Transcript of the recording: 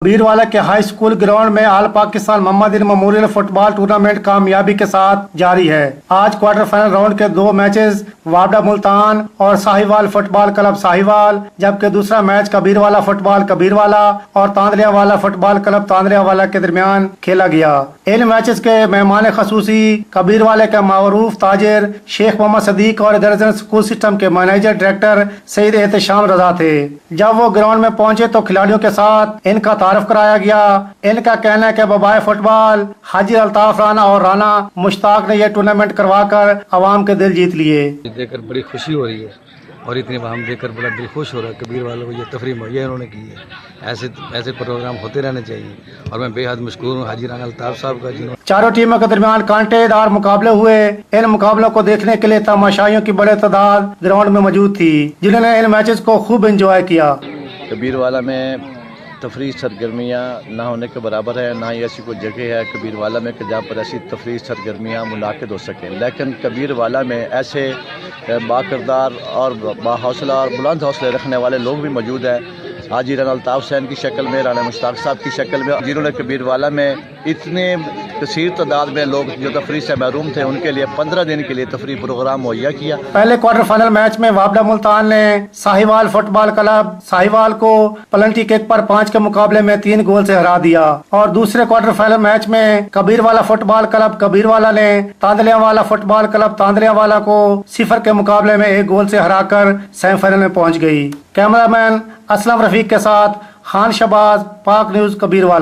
बीरवाला के high school ground में all Pakistan Mohammad Ali memorial football tournament कामयाबी के साथ जारी है। आज क्वार्टर फाइनल राउंड के 2 मैचेस वाबडा मुल्तान और साहिवाल फुटबॉल क्लब साहिवाल, जबकि दूसरा मैच कबीरवाला फुटबॉल कबीरवाला और तांदलियावाला फुटबॉल क्लब तांदलियावाला के दरमियान खेला गया। इन मैचेस के मेहमान खसूसी कबीरवाले के मारूफ ताजिर शेख मोहम्मद सदीक और दर्जन स्कूल सिस्टम के मैनेजर डायरेक्टर सईद एहतशाम रजा थे। जब वो ग्राउंड में पहुंचे तो खिलाड़ियों के साथ इनका तारुफ कराया गया। इनका कहना है कि बबाए फुटबॉल हाजी अल्ताफ राना और राना मुश्ताक ने यह टूर्नामेंट करवाकर अवाम के दिल जीत लिए। देखकर बड़ी खुशी हो रही है और इतने हम देखकर बड़ा दिल खुश हो रहा है। कबीर वालों को ये तफरीह मुहैया इन्होंने की है। ऐसे प्रोग्राम होते रहने चाहिए और मैं बेहद मशकूर हूँ हाजी राना अल्ताफ साहब का, जिन्होंने चारों टीमों के दरमियान कांटेदार मुकाबले हुए। इन मुकाबलों को देखने के लिए तमाशाइयों की बड़ी तादाद ग्राउंड में मौजूद थी, जिन्होंने इन मैचेस को खूब एंजॉय किया। कबीरवाला में तफरीह सरगर्मियाँ ना होने के बराबर है, ना ही ऐसी कोई जगह है कबीरवाला में कि जहाँ पर ऐसी तफरीह सरगर्मियाँ मुनाकिद हो सकें। लेकिन कबीरवाला में ऐसे बाकिरदार और बाहौसला और बुलंद हौसले रखने वाले लोग भी मौजूद हैं। हाजी राना अल्ताफ हुसैन की शक्ल में, राना मुश्ताक साहब की शक्ल में, जिन्होंने कबीरवाला में इतने कसीर तादाद में लोग जो तफरीह से महरूम थे उनके लिए 15 दिन के लिए तफरीह प्रोग्राम मुहैया किया। पहले क्वार्टर फाइनल मैच में वाबडा मुल्तान ने साहिवाल फुटबॉल क्लब साहिवाल को पेनल्टी किक पर 5 के मुकाबले में 3 गोल से हरा दिया और दूसरे क्वार्टर फाइनल मैच में कबीरवाला फुटबॉल क्लब कबीरवाला ने तांदलियावाला फुटबॉल क्लब तांदलियावाला को 0 के मुकाबले में 1 गोल से हराकर सेमीफाइनल में पहुंच गई। कैमरामैन असलम रफीक के साथ खान शहबाज, पाक न्यूज कबीरवाला।